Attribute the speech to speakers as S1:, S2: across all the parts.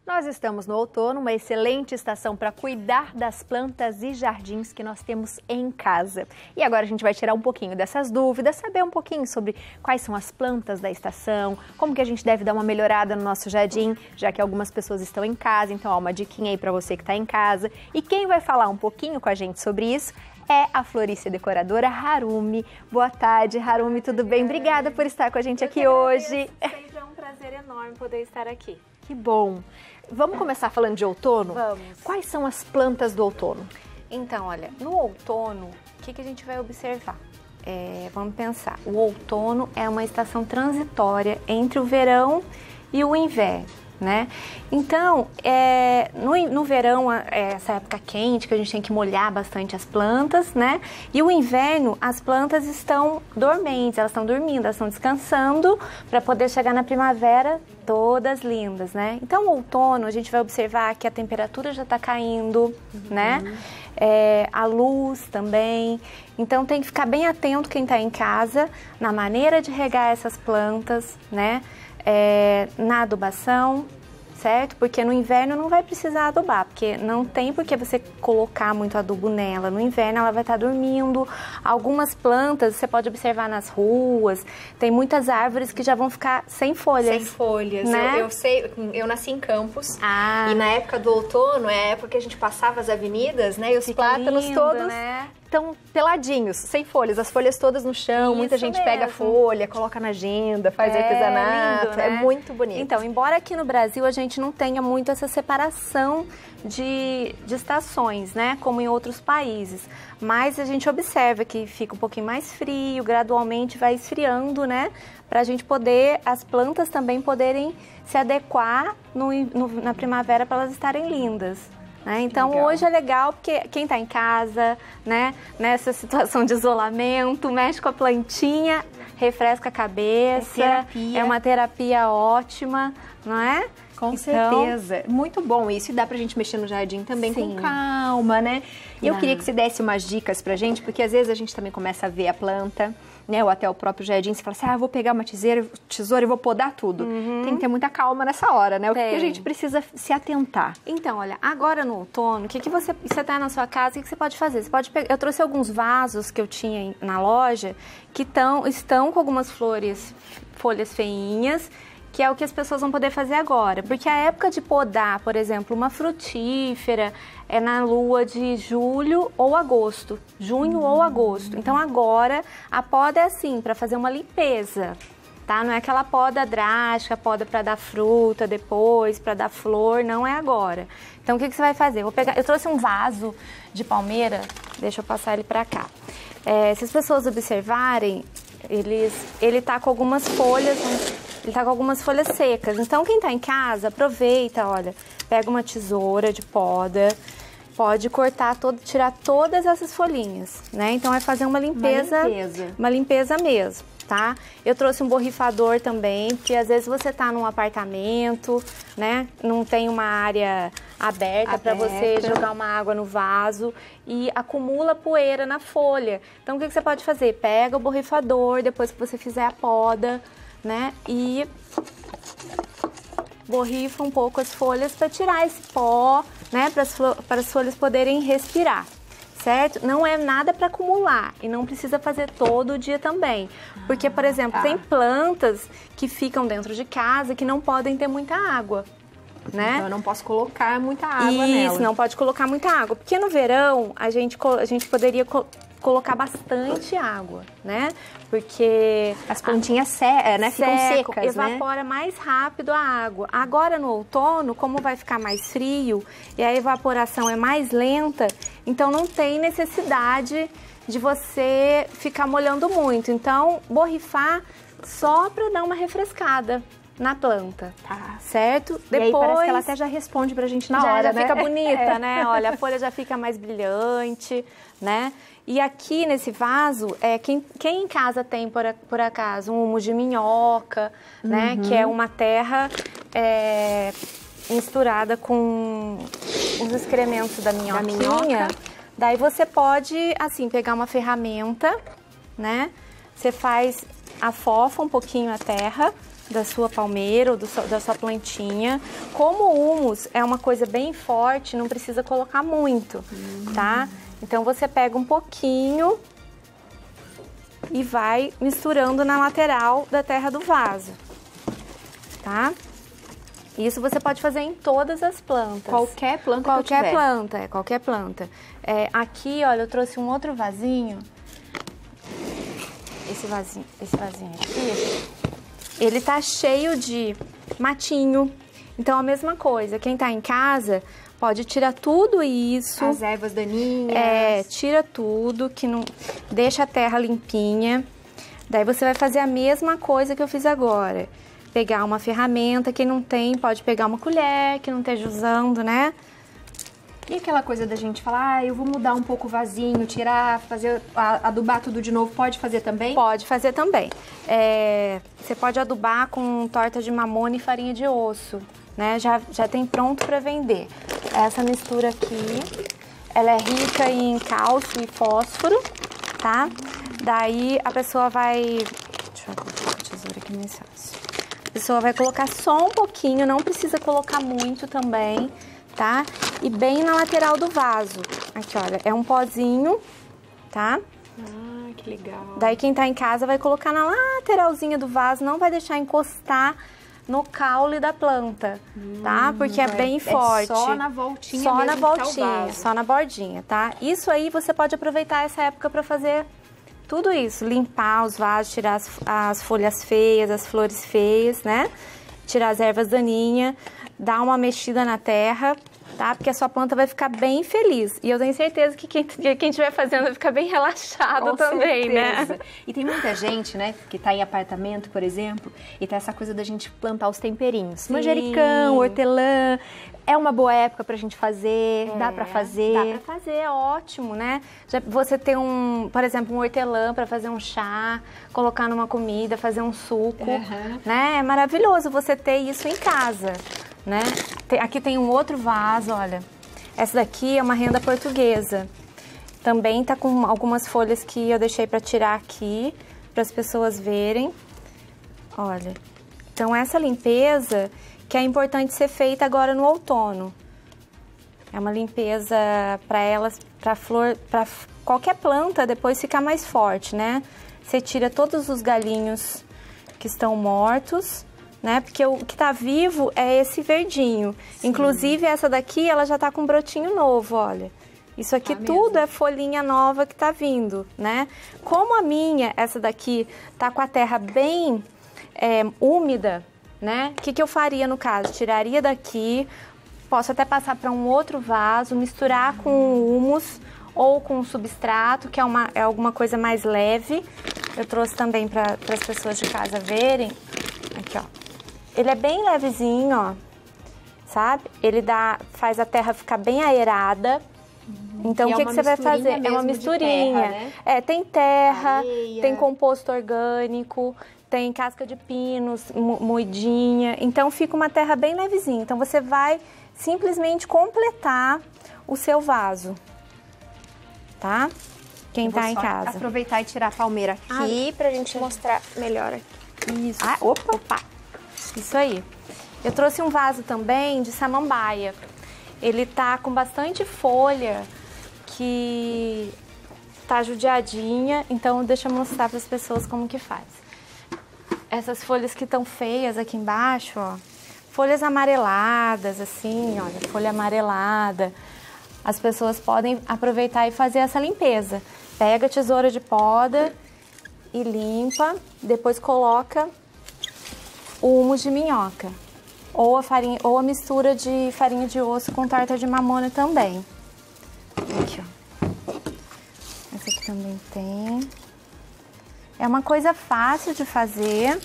S1: Nós estamos no outono, uma excelente estação para cuidar das plantas e jardins que nós temos em casa. E agora a gente vai tirar um pouquinho dessas dúvidas, saber um pouquinho sobre quais são as plantas da estação, como que a gente deve dar uma melhorada no nosso jardim, já que algumas pessoas estão em casa, então ó, uma diquinha aí para você que está em casa. E quem vai falar um pouquinho com a gente sobre isso é a florista decoradora Harumi. Boa tarde, Harumi, tudo bem? Obrigada por estar com a gente aqui hoje.
S2: Sempre é um prazer enorme poder estar aqui.
S1: Que bom! Vamos começar falando de outono?
S2: Vamos.
S1: Quais são as plantas do outono?
S2: Então, olha, no outono, o que a gente vai observar? Vamos pensar, o outono é uma estação transitória entre o verão e o inverno, né? Então, no verão, essa época quente, que a gente tem que molhar bastante as plantas, né? E o inverno, as plantas estão dormentes, elas estão dormindo, elas estão descansando para poder chegar na primavera todas lindas, né? Então, o outono, a gente vai observar que a temperatura já está caindo, né? A luz também. Então, tem que ficar bem atento quem está em casa na maneira de regar essas plantas, né? Na adubação, certo? Porque no inverno não vai precisar adubar, porque não tem por que você colocar muito adubo nela. No inverno ela vai estar dormindo. Algumas plantas, você pode observar nas ruas, tem muitas árvores que já vão ficar sem folhas.
S1: Sem folhas,
S2: né?
S1: Eu sei, eu nasci em Campos e na época do outono é a época que a gente passava as avenidas, né? E os plátanos
S2: lindo,
S1: todos
S2: né?
S1: estão peladinhos, sem folhas, as folhas todas no chão, muita gente pega a folha, coloca na agenda, faz artesanato,
S2: lindo, né?
S1: É muito bonito.
S2: Então, embora aqui no Brasil a gente não tenha muito essa separação de estações, né, como em outros países, mas a gente observa que fica um pouquinho mais frio, gradualmente vai esfriando, né, para a gente poder, as plantas também poderem se adequar na primavera para elas estarem lindas. Então, legal. Hoje é legal porque quem está em casa, né, nessa situação de isolamento, mexe com a plantinha, refresca a cabeça, é uma terapia ótima, não é?
S1: Com certeza. Muito bom isso. E dá pra gente mexer no jardim também com calma, né? E eu queria que você desse umas dicas pra gente, porque às vezes a gente também começa a ver a planta, né? Ou até o próprio jardim, você fala assim, eu vou pegar uma tesoura e vou podar tudo. Tem que ter muita calma nessa hora, né? O que a gente precisa se atentar?
S2: Então, olha, agora no outono, o que você tá na sua casa, o que você pode fazer? Você pode pegar, eu trouxe alguns vasos que eu tinha na loja, que estão com algumas folhas feinhas, que é o que as pessoas vão poder fazer agora. Porque a época de podar, por exemplo, uma frutífera é na lua de julho ou agosto. Junho ou agosto. Então agora a poda é assim, para fazer uma limpeza, tá? Não é aquela poda drástica, poda para dar fruta depois, para dar flor, não é agora. Então o que você vai fazer? Eu trouxe um vaso de palmeira, deixa eu passar ele para cá. Se as pessoas observarem, ele tá com algumas folhas... Ele tá com algumas folhas secas. Então, quem tá em casa, aproveita, olha, pega uma tesoura de poda, pode cortar tirar todas essas folhinhas, né? Então, é fazer uma limpeza. Uma limpeza mesmo, tá? Eu trouxe um borrifador também, porque às vezes você tá num apartamento, né? Não tem uma área aberta para você jogar uma água no vaso e acumula poeira na folha. Então, o que você pode fazer? Pega o borrifador, depois que você fizer a poda, né? E borrifa um pouco as folhas para tirar esse pó, né? Para as folhas poderem respirar, certo? Não é nada para acumular e não precisa fazer todo dia também. Porque, por exemplo, tem plantas que ficam dentro de casa que não podem ter muita água, né?
S1: Então eu não posso colocar muita água nela.
S2: Isso, não pode colocar muita água. Porque no verão a gente poderia colocar bastante água, né? Porque
S1: as plantinhas ficam secas,
S2: evapora mais rápido a água. Agora no outono, como vai ficar mais frio e a evaporação é mais lenta, então não tem necessidade de você ficar molhando muito. Então, borrifar só para dar uma refrescada na planta, certo?
S1: Depois, e aí parece que ela até já responde pra gente na hora, né?
S2: Já fica bonita, né? Olha, a folha já fica mais brilhante, né? E aqui nesse vaso, quem em casa tem, por acaso, um humus de minhoca, né? Que é uma terra misturada com os excrementos da minhoquinha. Daí você pode, assim, pegar uma ferramenta, né? Você afofa um pouquinho a terra, da sua palmeira ou da sua plantinha. Como o humus é uma coisa bem forte, não precisa colocar muito, tá? Então você pega um pouquinho e vai misturando na lateral da terra do vaso, tá? Isso você pode fazer em todas as plantas.
S1: Qualquer planta que eu tiver.
S2: Qualquer planta, qualquer planta. Aqui, olha, eu trouxe um outro vasinho. Esse vasinho aqui, ele tá cheio de matinho. Então, a mesma coisa, quem tá em casa pode tirar tudo isso.
S1: As ervas daninhas.
S2: Tira tudo, que não deixa a terra limpinha. Daí você vai fazer a mesma coisa que eu fiz agora. Pegar uma ferramenta, quem não tem pode pegar uma colher, que não esteja usando, né?
S1: E aquela coisa da gente falar, eu vou mudar um pouco o vasinho, tirar, fazer, adubar tudo de novo, pode fazer também?
S2: Pode fazer também. Você pode adubar com torta de mamona e farinha de osso, né? Já tem pronto para vender. Essa mistura aqui, ela é rica em cálcio e fósforo, tá? Daí a pessoa vai... Deixa eu colocar a tesoura aqui mais fácil. A pessoa vai colocar só um pouquinho, não precisa colocar muito também, tá? E bem na lateral do vaso. Aqui, olha, é um pozinho, tá?
S1: Ah, que legal.
S2: Daí quem tá em casa vai colocar na lateralzinha do vaso, não vai deixar encostar no caule da planta, tá? Porque é bem forte.
S1: Só na voltinha
S2: Só
S1: mesmo
S2: na
S1: que tá o
S2: voltinha,
S1: vaso.
S2: só na bordinha, tá? Isso aí você pode aproveitar essa época para fazer tudo isso. Limpar os vasos, tirar as folhas feias, as flores feias, né? Tirar as ervas daninhas, dar uma mexida na terra, tá? Porque a sua planta vai ficar bem feliz. E eu tenho certeza que quem estiver fazendo vai ficar bem relaxado também,
S1: certeza.
S2: né?
S1: E tem muita gente, né, que tá em apartamento, por exemplo, e tá essa coisa da gente plantar os temperinhos.
S2: Sim.
S1: Manjericão, hortelã, é uma boa época pra gente fazer, dá pra fazer.
S2: Dá pra fazer, é ótimo, né? Você tem por exemplo, um hortelã pra fazer um chá, colocar numa comida, fazer um suco, né? É maravilhoso você ter isso em casa, né? Aqui tem um outro vaso, olha. Essa daqui é uma renda portuguesa. Também tá com algumas folhas que eu deixei pra tirar aqui, para as pessoas verem. Olha. Então essa limpeza que é importante ser feita agora no outono. É uma limpeza para elas, para flor, para qualquer planta depois ficar mais forte, né? Você tira todos os galhinhos que estão mortos, né? Porque o que tá vivo é esse verdinho. Sim. Inclusive essa daqui, ela já tá com um brotinho novo, olha. Isso aqui tudo mesmo. É folhinha nova que tá vindo, né? Como a minha, essa daqui, tá com a terra bem úmida, né? O que eu faria no caso? Tiraria daqui, posso até passar para um outro vaso, misturar com o humus ou com o substrato, que é alguma coisa mais leve. Eu trouxe também para as pessoas de casa verem. Aqui, ó. Ele é bem levezinho, ó. Sabe? Ele faz a terra ficar bem aerada. Então, o que você vai fazer? É uma misturinha. Terra, né? Tem terra, areia. Tem composto orgânico, tem casca de pinos moidinha. Então, fica uma terra bem levezinha. Então, você vai simplesmente completar o seu vaso, tá? Quem tá em casa.
S1: Aproveitar e tirar a palmeira aqui pra gente mostrar melhor aqui.
S2: Isso. Opa! Isso aí. Eu trouxe um vaso também de samambaia. Ele tá com bastante folha que tá judiadinha, então deixa eu mostrar para as pessoas como que faz. Essas folhas que estão feias aqui embaixo, ó, folhas amareladas, assim, olha, folha amarelada. As pessoas podem aproveitar e fazer essa limpeza. Pega a tesoura de poda e limpa, depois coloca o humus de minhoca. Ou a mistura de farinha de osso com torta de mamona também. Aqui, ó. Essa aqui também tem. É uma coisa fácil de fazer,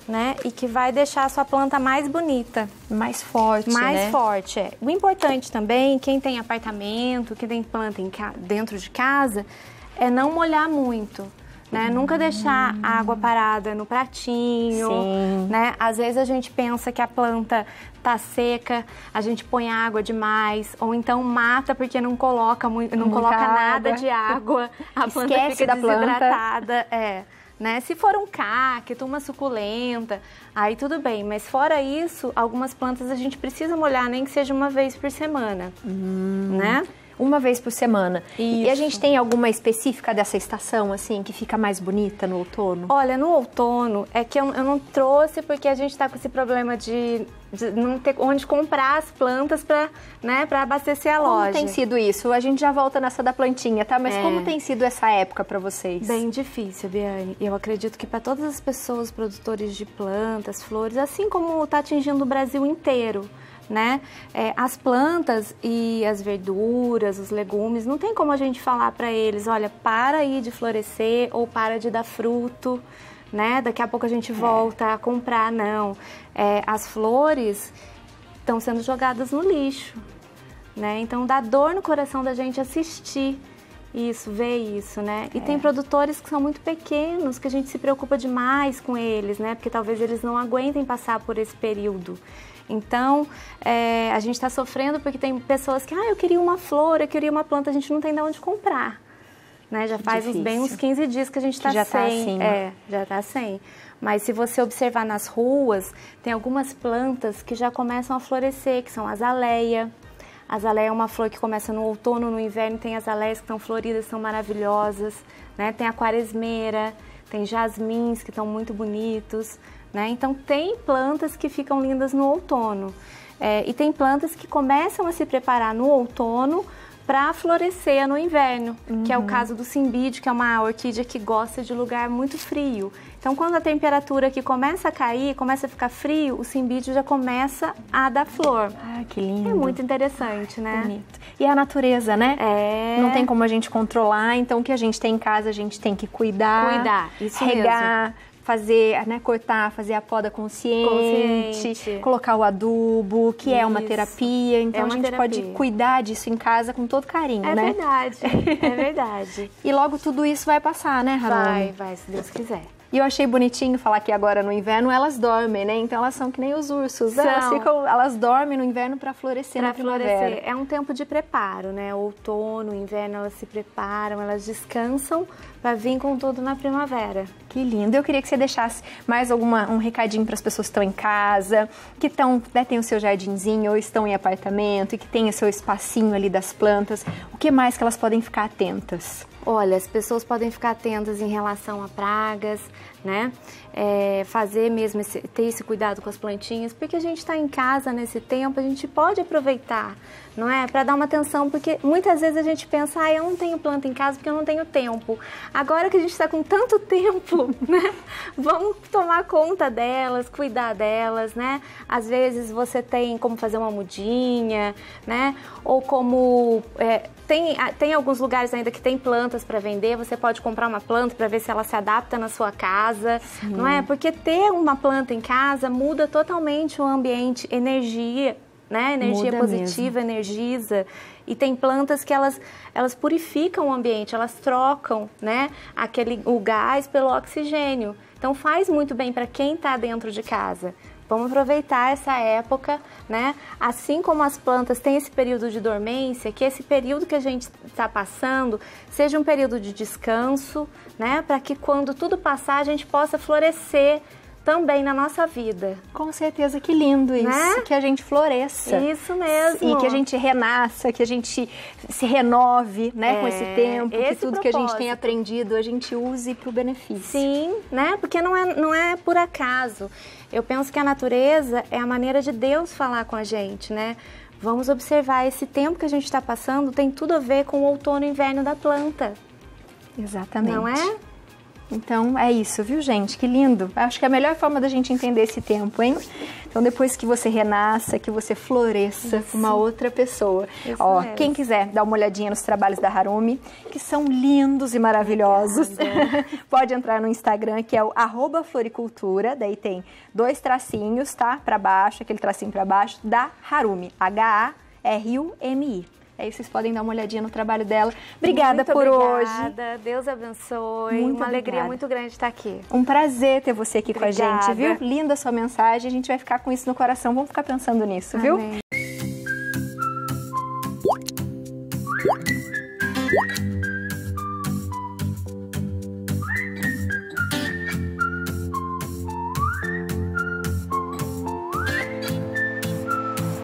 S2: né? E que vai deixar a sua planta mais bonita.
S1: Mais forte,
S2: Mais forte, é. O importante também, quem tem apartamento, quem tem planta dentro de casa, é não molhar muito. Né? Nunca deixar a água parada no pratinho, né? Às vezes a gente pensa que a planta tá seca, a gente põe água demais, ou então mata porque não coloca nada de água, a planta fica desidratada. né? Se for um cacto, uma suculenta, aí tudo bem. Mas fora isso, algumas plantas a gente precisa molhar, nem que seja uma vez por semana, né?
S1: Uma vez por semana.
S2: Isso.
S1: E a gente tem alguma específica dessa estação, assim, que fica mais bonita no outono?
S2: Olha, no outono, é que eu não trouxe porque a gente está com esse problema de não ter onde comprar as plantas para, né, para abastecer a loja.
S1: Como tem sido isso? A gente já volta nessa da plantinha, tá? Mas como tem sido essa época para vocês?
S2: Bem difícil, Biane. Eu acredito que para todas as pessoas, produtores de plantas, flores, assim como está atingindo o Brasil inteiro, né? As plantas e as verduras, os legumes, não tem como a gente falar para eles, olha, para aí de florescer ou para de dar fruto, né? Daqui a pouco a gente volta a comprar, não. As flores estão sendo jogadas no lixo, né? Então dá dor no coração da gente assistir isso, ver isso, né? E tem produtores que são muito pequenos, que a gente se preocupa demais com eles, né? Porque talvez eles não aguentem passar por esse período. Então, a gente está sofrendo porque tem pessoas que, eu queria uma flor, eu queria uma planta, a gente não tem de onde comprar, né? Já faz uns 15 dias que a gente está sem.
S1: Já está assim.
S2: Já está sem. Mas se você observar nas ruas, tem algumas plantas que já começam a florescer, que são a azaleia. A azaleia é uma flor que começa no outono, no inverno, tem azaleias que estão floridas, são maravilhosas, né? Tem a quaresmeira, tem jasmins que estão muito bonitos, né? Então tem plantas que ficam lindas no outono e tem plantas que começam a se preparar no outono para florescer no inverno, que é o caso do cimbídio, que é uma orquídea que gosta de lugar muito frio. Então, quando a temperatura aqui começa a cair, começa a ficar frio, o cimbídio já começa a dar flor.
S1: Ah, que lindo.
S2: É muito interessante, né?
S1: Bonito. E a natureza, né? Não tem como a gente controlar, então o que a gente tem em casa a gente tem que cuidar.
S2: Isso
S1: regar,
S2: mesmo.
S1: fazer, né, cortar, fazer a poda consciente, colocar o adubo, que é uma terapia. Então a gente pode cuidar disso em casa com todo carinho, né?
S2: É verdade.
S1: E logo tudo isso vai passar, né, Harumi?
S2: Vai, se Deus quiser.
S1: E eu achei bonitinho falar que agora no inverno elas dormem, né? Então elas são que nem os ursos, né? Elas dormem no inverno para florescer na primavera.
S2: É um tempo de preparo, né? Outono, inverno, elas se preparam, elas descansam para vir com tudo na primavera.
S1: Que lindo. Eu queria que você deixasse mais um recadinho para as pessoas que estão em casa, que estão, né, tem o seu jardinzinho ou estão em apartamento e que tem o seu espacinho ali das plantas. O que mais que elas podem ficar atentas?
S2: Olha, as pessoas podem ficar atentas em relação a pragas, né? Fazer mesmo ter esse cuidado com as plantinhas, porque a gente está em casa nesse tempo, a gente pode aproveitar, não é? Para dar uma atenção, porque muitas vezes a gente pensa, eu não tenho planta em casa porque eu não tenho tempo. Agora que a gente está com tanto tempo, né? Vamos tomar conta delas, cuidar delas, né? Às vezes você tem como fazer uma mudinha, né? Ou como... Tem alguns lugares ainda que tem plantas para vender, você pode comprar uma planta para ver se ela se adapta na sua casa, não é? Porque ter uma planta em casa muda totalmente o ambiente, energia, né? Energia positiva, energiza. E tem plantas que elas purificam o ambiente, elas trocam, né, o gás pelo oxigênio. Então faz muito bem para quem está dentro de casa. Vamos aproveitar essa época, né? Assim como as plantas têm esse período de dormência, que esse período que a gente está passando seja um período de descanso, né? Para que quando tudo passar a gente possa florescer também na nossa vida.
S1: Com certeza, que lindo isso, né? Que a gente floresça.
S2: Isso mesmo.
S1: E que a gente renasça, que a gente se renove, né, com esse tempo, que tudo que a gente tem aprendido a gente use para o benefício.
S2: Sim, né? Porque não é por acaso. Eu penso que a natureza é a maneira de Deus falar com a gente, né? Vamos observar, esse tempo que a gente está passando tem tudo a ver com o outono e inverno da planta.
S1: Exatamente.
S2: Não é?
S1: Então é isso, viu, gente? Que lindo. Acho que é a melhor forma da gente entender esse tempo, hein? Então depois que você renasça, que você floresça uma outra pessoa. Quem quiser dar uma olhadinha nos trabalhos da Harumi, que são lindos e maravilhosos, pode entrar no Instagram, que é o @floricultura, daí tem 2 tracinhos, tá? Para baixo, aquele tracinho para baixo, da Harumi, HARUMI. Aí vocês podem dar uma olhadinha no trabalho dela. Obrigada por hoje.
S2: Deus abençoe. Uma alegria muito grande estar aqui.
S1: Um prazer ter você aqui com a gente, viu? Linda a sua mensagem. A gente vai ficar com isso no coração. Vamos ficar pensando nisso, viu?